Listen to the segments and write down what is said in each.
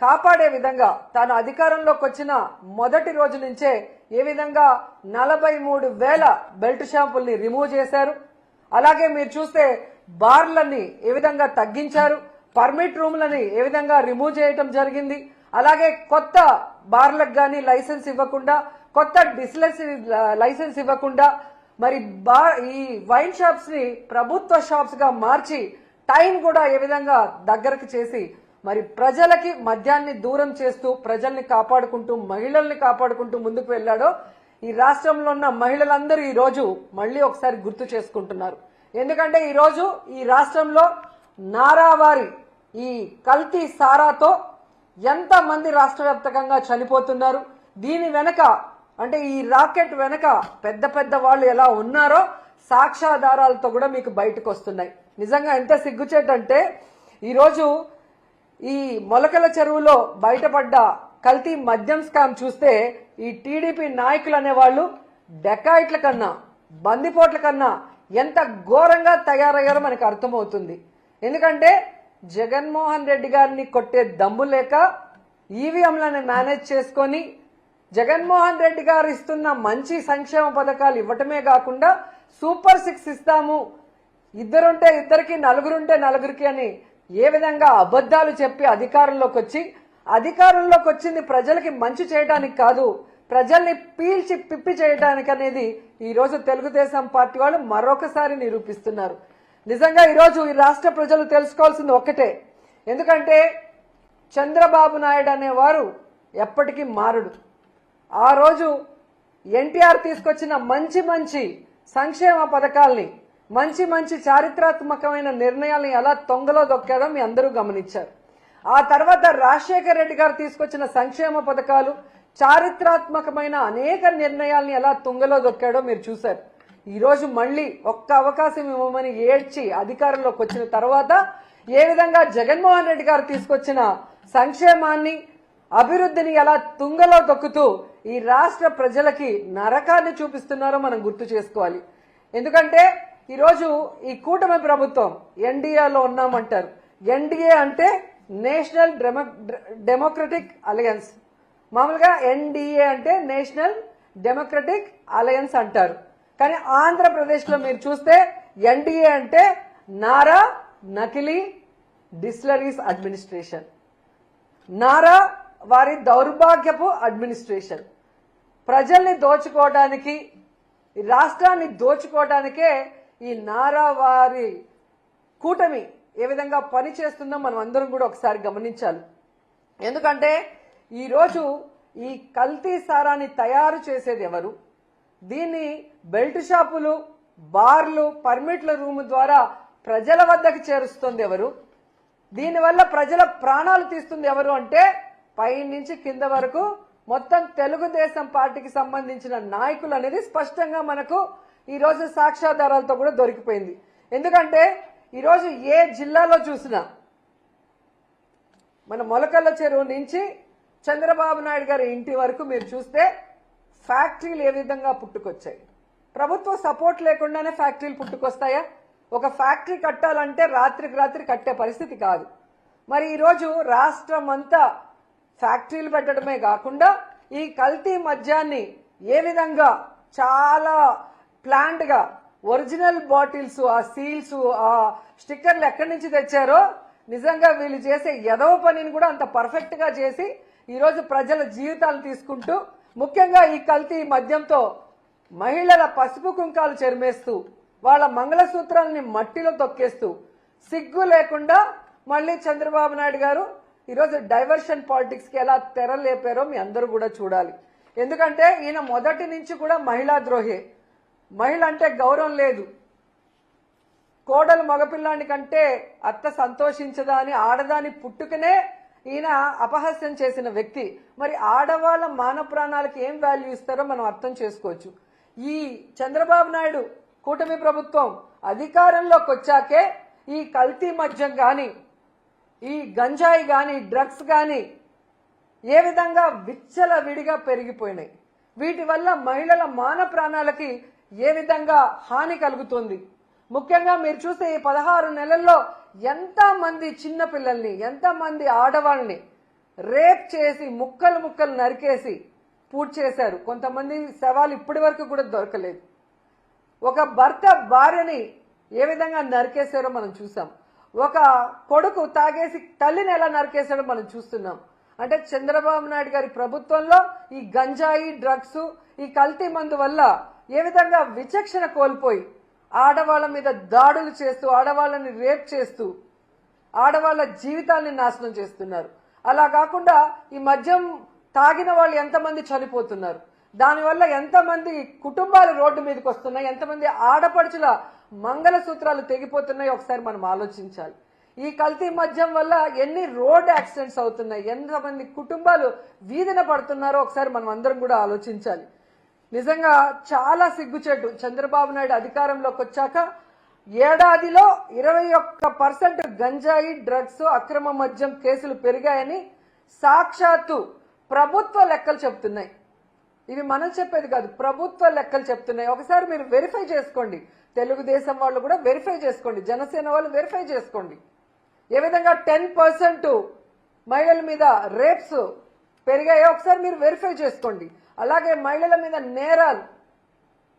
కాపాడే విధంగా తాను అధికారంలోకి వచ్చిన మొదటి రోజు నుంచే ఏ విధంగా 43,000 బెల్ట్ షాపుల్ని రిమూవ్ చేశారు. అలాగే మీరు చూస్తే బార్లని ఏ విధంగా తగ్గించారు, పర్మిట్ రూమ్లని ఏ విధంగా రిమూవ్ చేయటం జరిగింది. అలాగే కొత్త బార్లకు కానీ లైసెన్స్ ఇవ్వకుండా, కొత్త డిస్టిలరీ లైసెన్స్ ఇవ్వకుండా మరి ఈ వైన్ షాప్స్ ని ప్రభుత్వ షాప్స్ గా మార్చి టైం కూడా ఏ విధంగా దగ్గరకు చేసి మరి ప్రజలకి మద్యాన్ని దూరం చేస్తూ ప్రజల్ని కాపాడుకుంటూ మహిళల్ని కాపాడుకుంటూ ముందుకు వెళ్ళాడో ఈ రాష్ట్రంలో ఉన్న మహిళలందరూ ఈ రోజు మళ్ళీ ఒకసారి గుర్తు చేసుకుంటున్నారు. ఎందుకంటే ఈ రోజు ఈ రాష్ట్రంలో నారావారి ఈ కల్తీ సారాతో ఎంత మంది రాష్ట్ర వ్యాప్తంగా చనిపోతున్నారు, దీని వెనక అంటే ఈ రాకెట్ వెనక పెద్ద పెద్ద వాళ్ళు ఎలా ఉన్నారో సాక్ష్యాధారాలతో కూడా మీకు బయటకు వస్తున్నాయి. నిజంగా ఎంత సిగ్గుచేటంటే ఈరోజు ఈ మొలకల చెరువులో బయటపడ్డ కల్తీ మద్యం స్కామ్ చూస్తే ఈ టీడీపీ నాయకులు అనేవాళ్ళు డెకాయిట్ల కన్నా బందిపోట్ల కన్నా ఎంత ఘోరంగా తయారయ్యారో మనకు అర్థమవుతుంది. ఎందుకంటే జగన్మోహన్ రెడ్డి గారిని కొట్టే దమ్ము లేక ఈవీఎంలను మేనేజ్ చేసుకొని జగన్మోహన్ రెడ్డి గారు ఇస్తున్న మంచి సంక్షేమ పథకాలు ఇవ్వటమే కాకుండా సూపర్ 6 ఇస్తాము, ఇద్దరుంటే ఇద్దరికి నలుగురుంటే నలుగురికి అని ఏ విధంగా అబద్ధాలు చెప్పి అధికారంలోకి వచ్చింది ప్రజలకి మంచి చేయడానికి కాదు, ప్రజల్ని పీల్చి పిప్పి చేయడానికి అనేది ఈ రోజు తెలుగుదేశం పార్టీ వాళ్ళు మరొకసారి నిరూపిస్తున్నారు. నిజంగా ఈరోజు ఈ రాష్ట్ర ప్రజలు తెలుసుకోవాల్సింది ఒక్కటే, ఎందుకంటే చంద్రబాబు నాయుడు అనేవారు ఎప్పటికీ మారడు. ఆ రోజు ఎన్టీఆర్ తీసుకొచ్చిన మంచి మంచి సంక్షేమ పథకాల్ని, మంచి మంచి చారిత్రాత్మకమైన నిర్ణయాలను ఎలా తొంగలో దొక్కాడో మీ అందరూ గమనించారు. ఆ తర్వాత రాజశేఖర రెడ్డి గారు తీసుకొచ్చిన సంక్షేమ పథకాలు, చారిత్రాత్మకమైన అనేక నిర్ణయాల్ని ఎలా తుంగలో దొక్కాడో మీరు చూశారు. ఈ రోజు మళ్ళీ ఒక్క అవకాశం ఇవ్వమని ఏడ్చి అధికారంలోకి వచ్చిన తర్వాత ఏ విధంగా జగన్మోహన్ రెడ్డి గారు తీసుకొచ్చిన సంక్షేమాన్ని, అభివృద్ధిని ఎలా తుంగలో దొక్కుతూ ఈ రాష్ట్ర ప్రజలకి నరకాన్ని చూపిస్తున్నారో మనం గుర్తు చేసుకోవాలి. ఎందుకంటే ఈరోజు ఈ కూటమి ప్రభుత్వం ఎన్డీఏలో ఉన్నామంటారు. ఎన్డీఏ అంటే నేషనల్ డెమోక్రటిక్ అలయన్స్. మామూలుగా ఎన్డీఏ అంటే నేషనల్ డెమోక్రటిక్ అలయన్స్ అంటారు. కానీ ఆంధ్రప్రదేశ్లో మీరు చూస్తే ఎన్డీఏ అంటే నారా నకిలీ డిస్టిలరీస్ అడ్మినిస్ట్రేషన్, నారా వారి దౌర్భాగ్యపు అడ్మినిస్ట్రేషన్. ప్రజల్ని దోచుకోవడానికి, రాష్ట్రాన్ని దోచుకోవడానికే ఈ నారా వారి కూటమి ఏ విధంగా పనిచేస్తుందో మనం అందరం కూడా ఒకసారి గమనించాలి. ఎందుకంటే ఈరోజు ఈ కల్తీ సారాన్ని తయారు చేసేది ఎవరు, దీన్ని బెల్ట్ షాపులు, బార్లు, పర్మిట్ల రూమ్ ద్వారా ప్రజల వద్దకు చేరుస్తుంది ఎవరు, దీనివల్ల ప్రజల ప్రాణాలు తీస్తుంది ఎవరు అంటే పై నుంచి కింద వరకు మొత్తం తెలుగుదేశం పార్టీకి సంబంధించిన నాయకులు అనేది స్పష్టంగా మనకు ఈరోజు సాక్ష్యాధారాలతో కూడా దొరికిపోయింది. ఎందుకంటే ఈరోజు ఏ జిల్లాలో చూసినా మన మొలకల్ల చెరువు నుంచి చంద్రబాబు నాయుడు గారి ఇంటి వరకు మీరు చూస్తే ఫ్యాక్టరీలు ఏ విధంగా పుట్టుకొచ్చాయి. ప్రభుత్వ సపోర్ట్ లేకుండానే ఫ్యాక్టరీలు పుట్టుకొస్తాయా? ఒక ఫ్యాక్టరీ కట్టాలంటే రాత్రికి రాత్రి కట్టే పరిస్థితి కాదు. మరి ఈరోజు రాష్ట్రం అంతా ఫ్యాక్టరీలు పెట్టడమే కాకుండా ఈ కల్తీ మద్యాన్ని ఏ విధంగా చాలా ప్లాంట్ గా ఒరిజినల్ బాటిల్స్, ఆ సీల్స్, ఆ స్టిక్కర్లు ఎక్కడి నుంచి తెచ్చారో నిజంగా వీళ్ళు చేసే ఎదవ పనిని కూడా అంత పర్ఫెక్ట్ గా చేసి ఈరోజు ప్రజల జీవితాలు తీసుకుంటూ, ముఖ్యంగా ఈ కల్తీ మద్యంతో మహిళల పసుపు కుంకాలు చెరిమేస్తూ, వాళ్ళ మంగళసూత్రాలని మట్టిలో తొక్కేస్తూ, సిగ్గు లేకుండా మళ్ళీ చంద్రబాబు నాయుడు గారు ఈరోజు డైవర్షన్ పాలిటిక్స్ కి ఎలా తెరలేపారో మీ అందరూ కూడా చూడాలి. ఎందుకంటే ఈయన మొదటి నుంచి కూడా మహిళా ద్రోహే. మహిళ అంటే గౌరవం లేదు, కోడలు మగపిల్లాని కంటే అత్త సంతోషించదా అని ఆడదాని పుట్టుకనే ఈయన అపహాస్యం చేసిన వ్యక్తి. మరి ఆడవాళ్ళ మానవ ప్రాణాలకు ఏం వాల్యూ ఇస్తారో మనం అర్థం చేసుకోవచ్చు. ఈ చంద్రబాబు నాయుడు కూటమి ప్రభుత్వం అధికారంలోకి వచ్చాకే ఈ కల్తీ మద్యం గాని, ఈ గంజాయి గాని, డ్రగ్స్ గాని ఏ విధంగా విచ్చలవిడిగా పెరిగిపోయినాయి. వీటి వల్ల మహిళల మాన ప్రాణాలకి ఏ విధంగా హాని కలుగుతుంది. ముఖ్యంగా మీరు చూస్తే ఈ 16 నెలల్లో ఎంతమంది చిన్న పిల్లల్ని, ఎంతమంది ఆడవాళ్ళని రేప్ చేసి ముక్కలు ముక్కలు నరికేసి పూర్తి చేశారు. కొంతమంది శవాలు ఇప్పటి వరకు కూడా దొరకలేదు. ఒక భర్త భార్యని ఏ విధంగా నరికేశారో మనం చూసాం. ఒక కొడుకు తాగేసి తల్లిని ఎలా నరికేశాడో మనం చూస్తున్నాం. అంటే చంద్రబాబు నాయుడు గారి ప్రభుత్వంలో ఈ గంజాయి, డ్రగ్స్, ఈ కల్తీ మందు వల్ల ఏ విధంగా విచక్షణ కోల్పోయి ఆడవాళ్ల మీద దాడులు చేస్తూ, ఆడవాళ్ళని రేప్ చేస్తూ, ఆడవాళ్ల జీవితాన్ని నాశనం చేస్తున్నారు. అలా కాకుండా ఈ మద్యం తాగిన వాళ్ళు ఎంతమంది చనిపోతున్నారు, దానివల్ల ఎంతమంది కుటుంబాలు రోడ్డు మీదకి వస్తున్నాయి, ఎంతమంది ఆడపడుచుల మంగళసూత్రాలు తెగిపోతున్నాయి ఒకసారి మనం ఆలోచించాలి. ఈ కల్తీ మద్యం వల్ల ఎన్ని రోడ్ యాక్సిడెంట్స్ అవుతున్నాయి, ఎంతమంది కుటుంబాలు వీధిన పడుతున్నారో ఒకసారి మనం అందరం కూడా ఆలోచించాలి. నిజంగా చాలా సిగ్గుచేటు. చంద్రబాబు నాయుడు అధికారంలోకి వచ్చాక ఏడాదిలో 21% గంజాయి, డ్రగ్స్, అక్రమ మద్యం కేసులు పెరిగాయని సాక్షాత్తు ప్రభుత్వ లెక్కలు చెప్తున్నాయి. ఇవి మనం చెప్పేది కాదు, ప్రభుత్వ లెక్కలు చెప్తున్నాయి. ఒకసారి మీరు వెరిఫై చేసుకోండి. తెలుగుదేశం వాళ్ళు కూడా వెరిఫై చేసుకోండి, జనసేన వాళ్ళు వెరిఫై చేసుకోండి. ఏ విధంగా 10% మహిళల మీద రేప్స్ పెరిగాయో ఒకసారి మీరు వెరిఫై చేసుకోండి. అలాగే మహిళల మీద నేరాలు,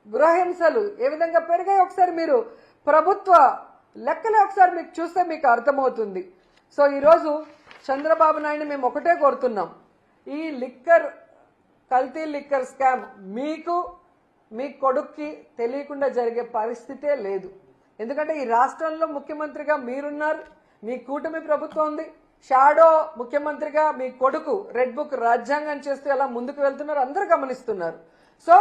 గృహహింసలు ఏ విధంగా పెరిగాయో ఒకసారి మీరు ప్రభుత్వ లెక్కలే ఒకసారి మీకు చూస్తే మీకు అర్థమవుతుంది. సో ఈరోజు చంద్రబాబు నాయుడు మేము ఒకటే కోరుతున్నాం, ఈ కల్తీ లిక్కర్ స్కామ్ మీకు, మీ కొడుక్కి తెలియకుండా జరిగే పరిస్థితే లేదు. ఎందుకంటే ఈ రాష్ట్రంలో ముఖ్యమంత్రిగా మీరున్నారు, మీ కూటమి ప్రభుత్వం ఉంది. షాడో ముఖ్యమంత్రిగా మీ కొడుకు రెడ్ బుక్ రాజ్యాంగం చేస్తూ ఎలా ముందుకు వెళ్తున్నారు అందరూ గమనిస్తున్నారు. సో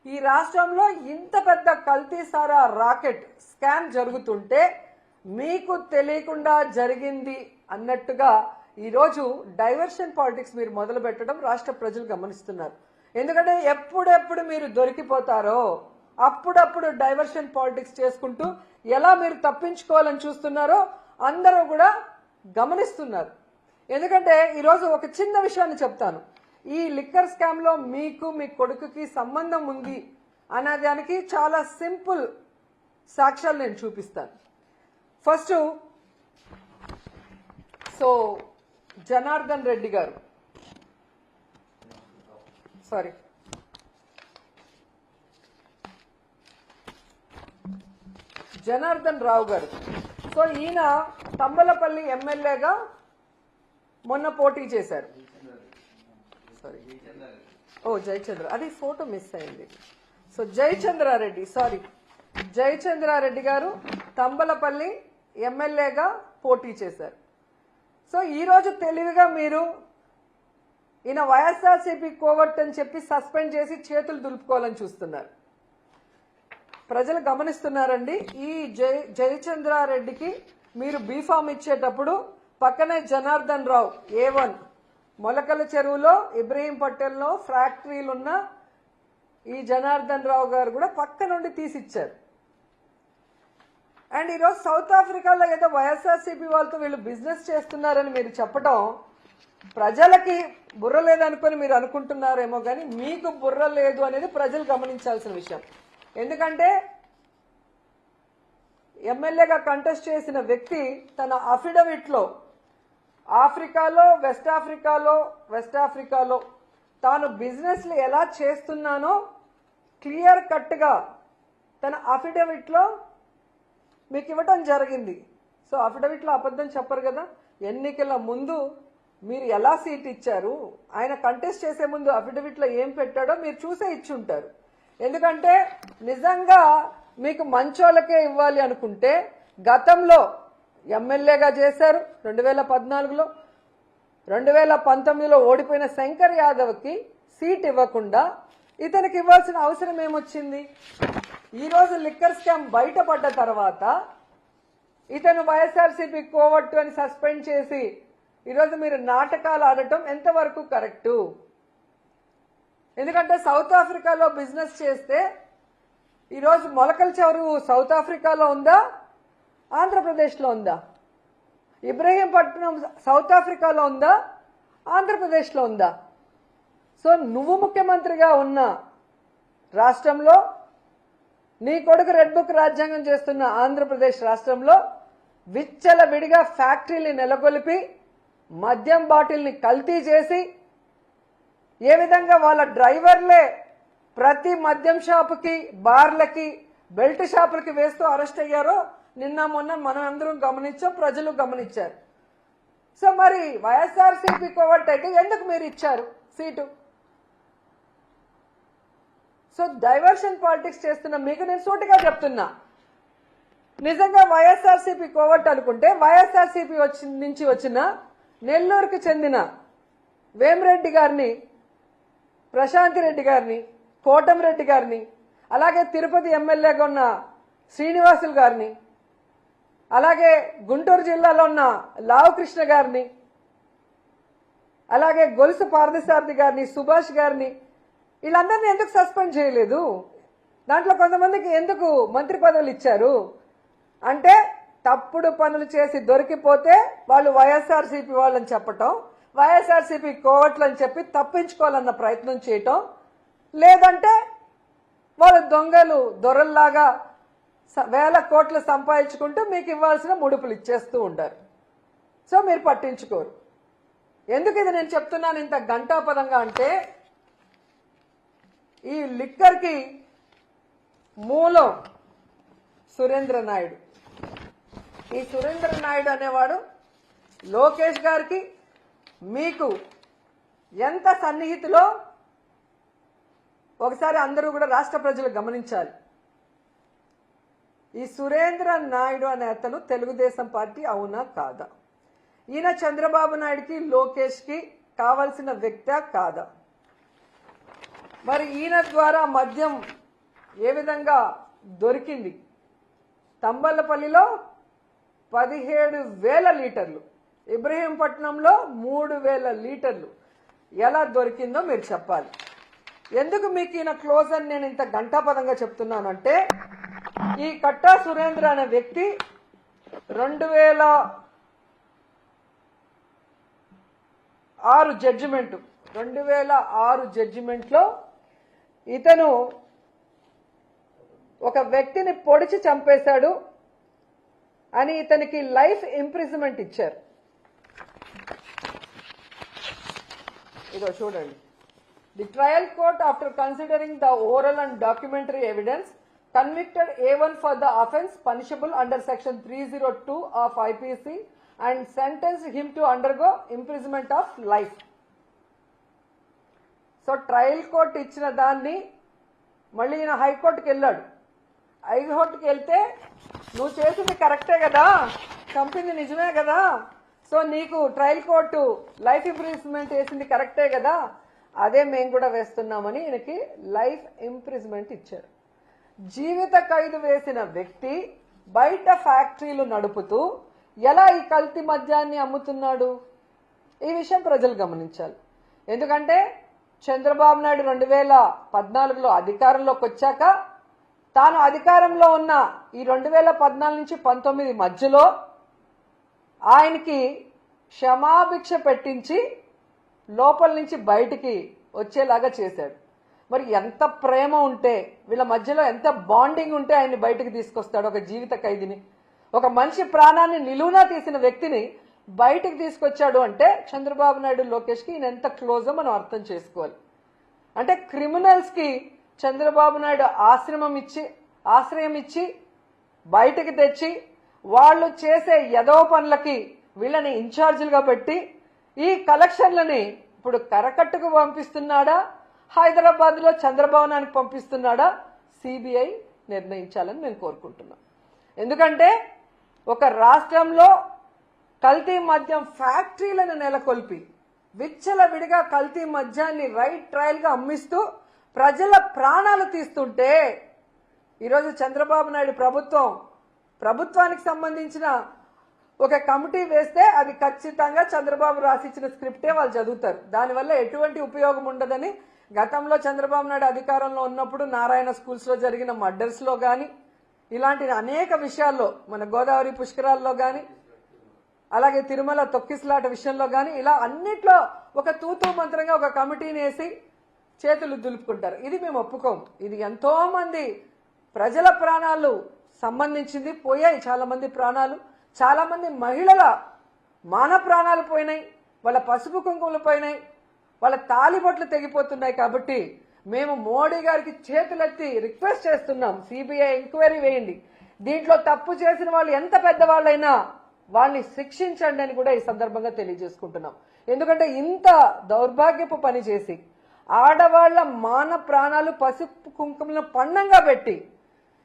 ఈ రాష్ట్రంలో ఇంత పెద్ద కల్తీ సారా రాకెట్ స్కామ్ జరుగుతుంటే మీకు తెలియకుండా జరిగింది అన్నట్టుగా ఈరోజు డైవర్షన్ పాలిటిక్స్ మీరు మొదలు పెట్టడం రాష్ట్ర ప్రజలు గమనిస్తున్నారు. ఎందుకంటే ఎప్పుడెప్పుడు మీరు దొరికిపోతారో అప్పుడప్పుడు డైవర్షన్ పాలిటిక్స్ చేసుకుంటూ ఎలా మీరు తప్పించుకోవాలని చూస్తున్నారో అందరూ కూడా గమనిస్తున్నారు. ఎందుకంటే ఈరోజు ఒక చిన్న విషయాన్ని చెప్తాను. ఈ లిక్కర్ స్కామ్ లో మీకు, మీ కొడుకుకి సంబంధం ఉంది అనేదానికి చాలా సింపుల్ సాక్ష్యాలు నేను చూపిస్తాను. ఫస్ట్, సో జనార్దన్ రెడ్డి గారు, సారీ జనార్దన్ రావు గారు. సో ఈయన తంబలపల్లి ఎమ్మెల్యేగా మొన్న పోటీ చేశారు. సారీ, జయచంద్ర, అది ఫోటో మిస్ అయింది. సో జయచంద్రారెడ్డి గారు తంబలపల్లి ఎమ్మెల్యేగా పోటీ చేశారు. సో ఈరోజు తెలివిగా మీరు ఈయన వైఎస్ఆర్సీపీ కోవర్ట్ అని చెప్పి సస్పెండ్ చేసి చేతులు దులుపుకోవాలని చూస్తున్నారు. ప్రజలు గమనిస్తున్నారండి. ఈ జయచంద్రారెడ్డికి మీరు బీఫామ్ ఇచ్చేటప్పుడు పక్కనే జనార్దన్ రావు A1 మొలకల చెరువులో, ఇబ్రహీంపట్నంలో ఫ్యాక్టరీలున్న ఈ జనార్దన్ రావు గారు కూడా పక్క నుండి తీసిచ్చారు. అండ్ ఈరోజు సౌత్ ఆఫ్రికాలో ఏదో వైఎస్ఆర్సీపీ వాళ్ళతో వీళ్ళు బిజినెస్ చేస్తున్నారని మీరు చెప్పడం ప్రజలకి బుర్ర లేదనుకొని మీరు అనుకుంటున్నారేమో, కానీ మీకు బుర్ర లేదు అనేది ప్రజలు గమనించాల్సిన విషయం. ఎందుకంటే ఎమ్మెల్యేగా కంటెస్ట్ చేసిన వ్యక్తి తన అఫిడవిట్ లో వెస్ట్ ఆఫ్రికాలో తాను బిజినెస్లు ఎలా చేస్తున్నానో క్లియర్ కట్ గా తన అఫిడవిట్ లో మీకు ఇవ్వటం జరిగింది. సో అఫిడవిట్ లో అబద్ధం చెప్పరు కదా. ఎన్నికల ముందు మీరు ఎలా సీట్ ఇచ్చారు, ఆయన కంటెస్ట్ చేసే ముందు అఫిడవిట్ లో ఏం పెట్టాడో మీరు చూసే ఇచ్చుంటారు. ఎందుకంటే నిజంగా మీకు మంచోళ్ళకే ఇవ్వాలి అనుకుంటే గతంలో ఎమ్మెల్యేగా చేశారు 2014లో, 2019లో ఓడిపోయిన శంకర్ యాదవ్కి సీట్ ఇవ్వకుండా ఇతనికి ఇవ్వాల్సిన అవసరం ఏమొచ్చింది? ఈరోజు లిక్కర్ స్కామ్ బయటపడ్డ తర్వాత ఇతను వైఎస్ఆర్సీపీ కోవట్టు అని సస్పెండ్ చేసి ఈరోజు మీరు నాటకాలు ఆడటం ఎంతవరకు కరెక్టు? ఎందుకంటే సౌత్ ఆఫ్రికాలో బిజినెస్ చేస్తే ఈరోజు మొలకల చెరువు సౌత్ ఆఫ్రికాలో ఉందా, ఆంధ్రప్రదేశ్లో ఉందా? ఇబ్రహీంపట్నం సౌత్ ఆఫ్రికాలో ఉందా, ఆంధ్రప్రదేశ్లో ఉందా? సో నువ్వు ముఖ్యమంత్రిగా ఉన్న రాష్ట్రంలో, నీ కొడుకు రెడ్ బుక్ రాజ్యాంగం చేస్తున్న ఆంధ్రప్రదేశ్ రాష్ట్రంలో విచ్చలవిడిగా ఫ్యాక్టరీలు నెలకొల్పి మద్యం బాటిల్ని కల్తీ చేసి ఏ విధంగా వాళ్ళ డ్రైవర్లే ప్రతి మద్యం షాపుకి, బార్లకి, బెల్ట్ షాపులకి వేస్తూ అరెస్ట్ అయ్యారో నిన్న మొన్న మనం అందరం గమనించాం, ప్రజలు గమనించారు. సో మరి వైఎస్ఆర్సీపీ కోవట్టకి ఎందుకు మీరు ఇచ్చారు సీటు? సో డైవర్షన్ పాలిటిక్స్ చేస్తున్న మీకు నేను సూటిగా చెప్తున్నా, నిజంగా వైఎస్ఆర్సీపీ కోవట్ అనుకుంటే వైఎస్ఆర్సీపీ నుంచి వచ్చిన నెల్లూరుకి చెందిన వేమిరెడ్డి గారిని, ప్రశాంతి రెడ్డి గారిని, కోటమిరెడ్డి గారిని, అలాగే తిరుపతి ఎమ్మెల్యేగా ఉన్న శ్రీనివాసులు గారిని, అలాగే గుంటూరు జిల్లాలో ఉన్న లావు కృష్ణ గారిని, అలాగే గొలుసు పార్థసారథి గారిని, సుభాష్ గారిని, వీళ్ళందరినీ ఎందుకు సస్పెండ్ చేయలేదు? దాంట్లో కొంతమందికి ఎందుకు మంత్రి పదవులు ఇచ్చారు అంటే తప్పుడు పనులు చేసి దొరికిపోతే వాళ్ళు వైఎస్ఆర్సీపీ వాళ్ళని చెప్పటం, వైఎస్ఆర్సీపీ కోవట్లు అని చెప్పి తప్పించుకోవాలన్న ప్రయత్నం చేయటం, లేదంటే వాళ్ళు దొంగలు దొరల్లాగా వేల కోట్లు సంపాదించుకుంటూ మీకు ఇవ్వాల్సిన ముడుపులు ఇచ్చేస్తూ ఉంటారు. సో మీరు పట్టించుకోరు. ఎందుకు ఇది నేను చెప్తున్నాను ఇంత ఘంటాపదంగా అంటే, ఈ లిక్కర్కి మూలం సురేంద్ర నాయుడు. ఈ సురేంద్ర నాయుడు అనేవాడు లోకేష్ గారికి మీకు ఎంత సన్నిహితులో ఒకసారి అందరూ కూడా రాష్ట్ర ప్రజలు గమనించాలి. ఈ సురేంద్ర నాయుడు అనే అతను తెలుగుదేశం పార్టీ అవునా కాదా? ఈయన చంద్రబాబు నాయుడుకి లోకేష్కి కావలసిన వ్యక్తి కాదా? మరి ఈయన ద్వారా మద్యం ఏ విధంగా దొరికింది? తంబలపల్లిలో 17,000 లీటర్లు, ఇబ్రహీంపట్నంలో 3,000 లీటర్లు ఎలా దొరికిందో మీరు చెప్పాలి. ఎందుకు మీకు ఈయన క్లోజ్ అని నేను ఇంత ఘంటాపదంగా చెప్తున్నానంటే, ఈ కట్టా సురేంద్ర అనే వ్యక్తి 2006 జడ్జిమెంట్లో ఇతను ఒక వ్యక్తిని పొడిచి చంపేశాడు అని ఇతనికి లైఫ్ ఇంప్రిజన్మెంట్ ఇచ్చారు. ఇదో చూడండి. The trial court after considering the oral and documentary evidence convicted A1 for the offence punishable under section 302 of IPC and sentenced him to undergo imprisonment of life. So trial court ఇచ్చిన దాన్ని మళ్ళీ ఈయన హైకోర్టుకి వెళ్ళాడు. హైకోర్టుకి వెళ్తే నువ్వు చేసింది కరెక్టే కదా, చంపింది నిజమే కదా, సో నీకు ట్రయల్ కోర్టు లైఫ్ ఇంప్రిజన్మెంట్ వేసింది కరెక్టే కదా, అదే మేము కూడా వేస్తున్నామని ఈయనకి లైఫ్ ఇంప్రిజన్మెంట్ ఇచ్చారు. జీవిత ఖైదు వేసిన వ్యక్తి బయట ఫ్యాక్టరీలు నడుపుతూ ఎలా ఈ కల్తీ మద్యాన్ని అమ్ముతున్నాడు? ఈ విషయం ప్రజలు గమనించాలి. ఎందుకంటే చంద్రబాబు నాయుడు 2014లో అధికారంలోకి వచ్చాక తాను అధికారంలో ఉన్న ఈ 2014 నుంచి 19 మధ్యలో ఆయనకి క్షమాభిక్ష పెట్టించి లోపల నుంచి బయటికి వచ్చేలాగా చేశాడు. మరి ఎంత ప్రేమ ఉంటే, వీళ్ళ మధ్యలో ఎంత బాండింగ్ ఉంటే ఆయన్ని బయటికి తీసుకొస్తాడు? ఒక జీవిత ఖైదీని, ఒక మనిషి ప్రాణాన్ని నిలువునా తీసిన వ్యక్తిని బయటికి తీసుకొచ్చాడు అంటే చంద్రబాబు నాయుడు లోకేష్కి ఈయన ఎంత క్లోజో మనం అర్థం చేసుకోవాలి. అంటే క్రిమినల్స్కి చంద్రబాబు నాయుడు ఆశ్రయం ఇచ్చి బయటికి తెచ్చి వాళ్ళు చేసే యదవ పనులకి వీళ్ళని ఇన్ఛార్జీలుగా పెట్టి ఈ కలెక్షన్లని ఇప్పుడు కరకట్టుకు పంపిస్తున్నాడా, హైదరాబాద్లో చంద్రభవనానికి పంపిస్తున్నాడా, సిబిఐ నిర్ణయించాలని మేము కోరుకుంటున్నాం. ఎందుకంటే ఒక రాష్ట్రంలో కల్తీ మద్యం ఫ్యాక్టరీలను నెలకొల్పి విచ్చలవిడిగా కల్తీ మద్యాన్ని రైట్ ట్రయల్గా అమ్మిస్తూ ప్రజల ప్రాణాలు తీస్తుంటే ఈరోజు చంద్రబాబు నాయుడు ప్రభుత్వానికి సంబంధించిన ఒక కమిటీ వేస్తే అది ఖచ్చితంగా చంద్రబాబు రాసిచ్చిన స్క్రిప్టే వాళ్ళు చదువుతారు. దానివల్ల ఎటువంటి ఉపయోగం ఉండదని గతంలో చంద్రబాబు నాయుడు అధికారంలో ఉన్నప్పుడు నారాయణ స్కూల్స్లో జరిగిన మర్డర్స్లో కానీ, ఇలాంటి అనేక విషయాల్లో, మన గోదావరి పుష్కరాల్లో కానీ, అలాగే తిరుమల తొక్కిసలాట విషయంలో కానీ, ఇలా అన్నిట్లో ఒక తూతూ మంత్రంగా ఒక కమిటీని వేసి చేతులు దులుపుకుంటారు. ఇది మేము ఒప్పుకోం. ఇది ఎంతో మంది ప్రజల ప్రాణాలు సంబంధించింది, పోయాయి చాలా మంది ప్రాణాలు, చాలా మంది మహిళల మాన ప్రాణాలు పోయినాయి. వాళ్ళ పసుపు కుంకుమలు పోయినాయి, వాళ్ళ తాలిబొట్లు తెగిపోతున్నాయి. కాబట్టి మేము మోడీ గారికి చేతులెత్తి రిక్వెస్ట్ చేస్తున్నాం, సిబిఐ ఎంక్వైరీ వేయండి, దీంట్లో తప్పు చేసిన వాళ్ళు ఎంత పెద్దవాళ్ళైనా వాళ్ళని శిక్షించండి అని కూడా ఈ సందర్భంగా తెలియజేసుకుంటున్నాం. ఎందుకంటే ఇంత దౌర్భాగ్యపు పని చేసి ఆడవాళ్ల మాన ప్రాణాలు పసుపు కుంకుమలను పణంగా పెట్టి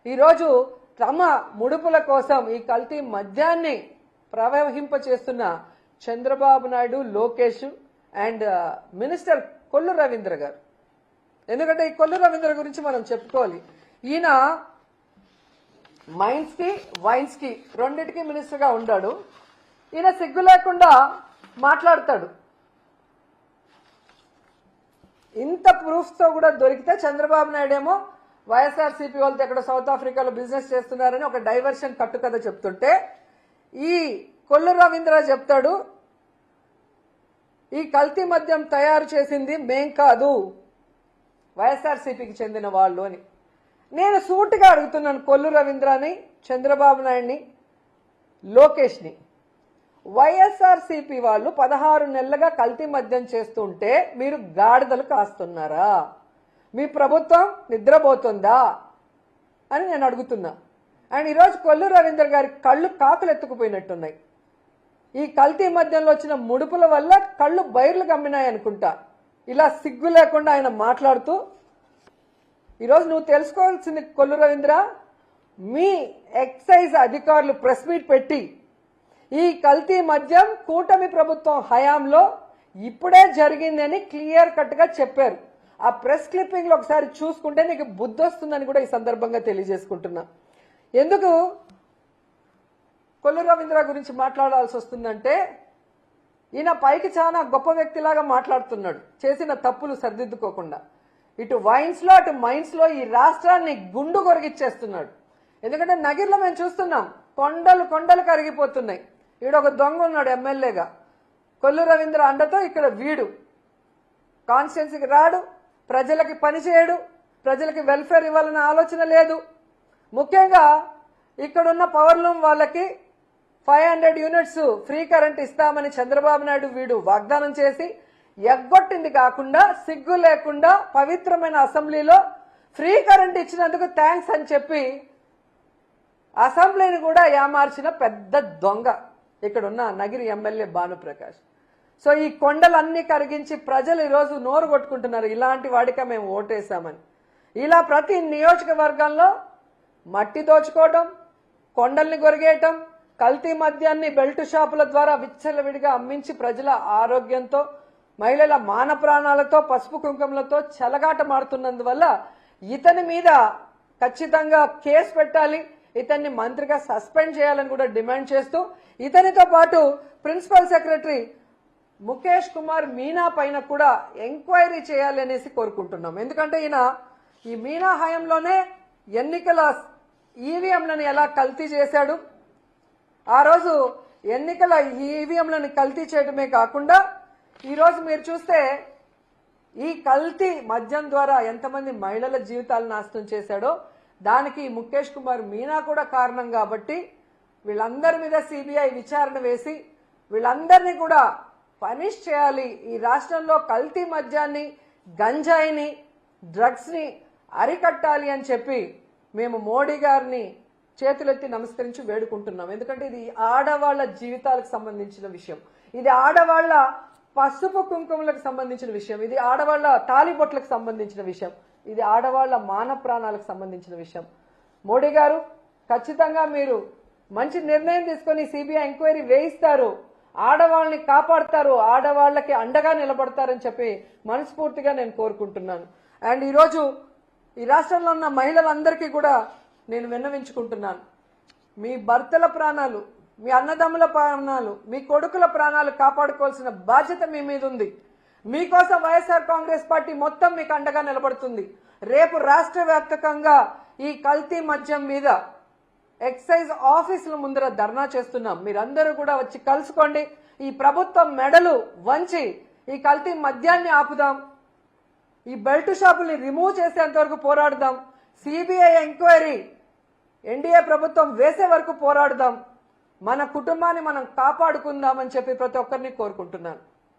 ఈరోజు తమ ముడుపుల కోసం ఈ కల్తీ మద్యాన్ని ప్రవహింప చేస్తున్న చంద్రబాబు నాయుడు, లోకేష్ అండ్ మినిస్టర్ కొల్లు రవీంద్ర గారు. ఎందుకంటే ఈ కొల్లు రవీంద్ర గురించి మనం చెప్పుకోవాలి. ఈయన మైన్స్ కి వైన్స్ కి రెండింటికి మినిస్టర్ గా ఉన్నాడు. ఈయన సిగ్గు లేకుండా మాట్లాడతాడు. ఇంత ప్రూఫ్స్ తో కూడా దొరికితే చంద్రబాబు నాయుడు ఏమో వైఎస్ఆర్సీపీ వాళ్ళతో ఎక్కడ సౌత్ ఆఫ్రికాలో బిజినెస్ చేస్తున్నారని ఒక డైవర్షన్ కట్టుకథ చెప్తుంటే, ఈ కొల్లు రవీంద్ర చెప్తాడు ఈ కల్తీ మద్యం తయారు చేసింది మేం కాదు, వైఎస్ఆర్సీపీకి చెందిన వాళ్ళు అని. నేను సూటిగా అడుగుతున్నాను కొల్లు రవీంద్రని, చంద్రబాబు నాయుడిని, లోకేష్ని, వైఎస్ఆర్సీపీ వాళ్ళు 16 నెలలుగా కల్తీ మద్యం చేస్తుంటే మీరు గాడిదలు కాస్తున్నారా? మీ ప్రభుత్వం నిద్రపోతుందా అని నేను అడుగుతున్నా. అండ్ ఈరోజు కొల్లు రవీంద్ర గారి కళ్ళు కాకులు ఎత్తుకుపోయినట్టున్నాయి. ఈ కల్తీ మద్యంలో వచ్చిన ముడుపుల వల్ల కళ్ళు బైర్లు గమ్మినాయి అనుకుంటా. ఇలా సిగ్గు లేకుండా ఆయన మాట్లాడుతూ, ఈరోజు నువ్వు తెలుసుకోవాల్సింది కొల్లు రవీంద్ర, మీ ఎక్సైజ్ అధికారులు ప్రెస్ మీట్ పెట్టి ఈ కల్తీ మద్యం కూటమి ప్రభుత్వం హయాంలో ఇప్పుడే జరిగిందని క్లియర్ కట్ గా చెప్పారు. ఆ ప్రెస్ క్లిప్పింగ్ లో ఒకసారి చూసుకుంటే నీకు బుద్ధి వస్తుందని కూడా ఈ సందర్భంగా తెలియజేసుకుంటున్నా. ఎందుకు కొల్లు రవీంద్ర గురించి మాట్లాడాల్సి వస్తుందంటే, ఈయన పైకి చాలా గొప్ప వ్యక్తిలాగా మాట్లాడుతున్నాడు, చేసిన తప్పులు సరిదిద్దుకోకుండా. ఇటు వైన్స్ లో అటు మైన్స్ లో ఈ రాష్ట్రాన్ని గుండు కొరిగిచ్చేస్తున్నాడు. ఎందుకంటే నగిరిలో మేము చూస్తున్నాం, కొండలు కొండలు కరిగిపోతున్నాయి. ఈడ ఒక దొంగ ఉన్నాడు ఎమ్మెల్యేగా, కొల్లు రవీంద్ర అండతో ఇక్కడ వీడు కాన్స్టిట్యున్సీకి రాడు, ప్రజలకి పని చేయడు, ప్రజలకి వెల్ఫేర్ ఇవ్వాలన్న ఆలోచన లేదు. ముఖ్యంగా ఇక్కడున్న పవర్ లూమ్ వాళ్ళకి 500 యూనిట్స్ ఫ్రీ కరెంట్ ఇస్తామని చంద్రబాబు నాయుడు వీడు వాగ్దానం చేసి ఎగ్గొట్టింది కాకుండా, సిగ్గు లేకుండా పవిత్రమైన అసెంబ్లీలో ఫ్రీ కరెంట్ ఇచ్చినందుకు థ్యాంక్స్ అని చెప్పి అసెంబ్లీని కూడా ఏమార్చిన పెద్ద దొంగ ఇక్కడున్న నగిరి ఎమ్మెల్యే భానుప్రకాష్. సో ఈ కొండలన్నీ కరిగించి ప్రజలు ఈరోజు నోరు కొట్టుకుంటున్నారు, ఇలాంటి వాడిక మేము ఓటేశామని. ఇలా ప్రతి నియోజకవర్గంలో మట్టి దోచుకోవడం, కొండల్ని గొరిగేయటం, కల్తీ మద్యాన్ని బెల్ట్ షాపుల ద్వారా విచ్చలవిడిగా అమ్మించి ప్రజల ఆరోగ్యంతో, మహిళల మాన ప్రాణాలతో, పసుపు కుంకుమలతో చెలగాట మారుతున్నందువల్ల ఇతని మీద ఖచ్చితంగా కేసు పెట్టాలి, ఇతన్ని మంత్రిగా సస్పెండ్ చేయాలని కూడా డిమాండ్ చేస్తూ, ఇతనితో పాటు ప్రిన్సిపల్ సెక్రటరీ ముఖేష్ కుమార్ మీనా పైన కూడా ఎంక్వైరీ చేయాలి అనేసి కోరుకుంటున్నాం. ఎందుకంటే ఈయన ఈ మీనా హయాంలోనే ఎన్నికల ఈవీఎంలను ఎలా కల్తీ చేశాడు, ఆ రోజు ఎన్నికల ఈవీఎంలను కల్తీ చేయడమే కాకుండా ఈరోజు మీరు చూస్తే ఈ కల్తీ మద్యం ద్వారా ఎంతమంది మహిళల జీవితాలు నాశనం చేశాడో దానికి ముఖేష్ కుమార్ మీనా కూడా కారణం. కాబట్టి వీళ్ళందరి మీద సిబిఐ విచారణ వేసి వీళ్ళందరినీ కూడా పనిష్ చేయాలి. ఈ రాష్ట్రంలో కల్తీ మద్యాన్ని, గంజాయిని, డ్రగ్స్ ని అరికట్టాలి అని చెప్పి మేము మోడీ గారిని చేతులెత్తి నమస్కరించి వేడుకుంటున్నాం. ఎందుకంటే ఇది ఆడవాళ్ల జీవితాలకు సంబంధించిన విషయం, ఇది ఆడవాళ్ల పసుపు కుంకుమలకు సంబంధించిన విషయం, ఇది ఆడవాళ్ల తాలిబొట్లకు సంబంధించిన విషయం, ఇది ఆడవాళ్ల మాన ప్రాణాలకు సంబంధించిన విషయం. మోడీ గారు ఖచ్చితంగా మీరు మంచి నిర్ణయం తీసుకొని సిబిఐ ఎంక్వైరీ వేయిస్తారు, ఆడవాళ్ళని కాపాడతారు, ఆడవాళ్లకి అండగా నిలబడతారని చెప్పి మనస్ఫూర్తిగా నేను కోరుకుంటున్నాను. అండ్ ఈరోజు ఈ రాష్ట్రంలో ఉన్న మహిళలందరికీ కూడా నేను విన్నవించుకుంటున్నాను, మీ భర్తల ప్రాణాలు, మీ అన్నదమ్ముల ప్రాణాలు, మీ కొడుకుల ప్రాణాలు కాపాడుకోవాల్సిన బాధ్యత మీ మీద ఉంది. మీకోసం వైఎస్ఆర్ కాంగ్రెస్ పార్టీ మొత్తం మీకు అండగా నిలబడుతుంది. రేపు రాష్ట్ర వ్యాప్తంగా ఈ కల్తీ మద్యం మీద ఎక్సైజ్ ఆఫీసుల ముందర ధర్నా చేస్తున్నాం. మీరందరూ కూడా వచ్చి కలుసుకోండి. ఈ ప్రభుత్వం మెడలు వంచి ఈ కల్తీ మద్యాన్ని ఆపుదాం, ఈ బెల్ట్ షాపుల్ని రిమూవ్ చేసేంత వరకు పోరాడుదాం, సిబిఐ ఎంక్వైరీ ఎన్డీఏ ప్రభుత్వం వేసే వరకు పోరాడుదాం, మన కుటుంబాన్ని మనం కాపాడుకుందామని చెప్పి ప్రతి ఒక్కరిని కోరుకుంటున్నాను.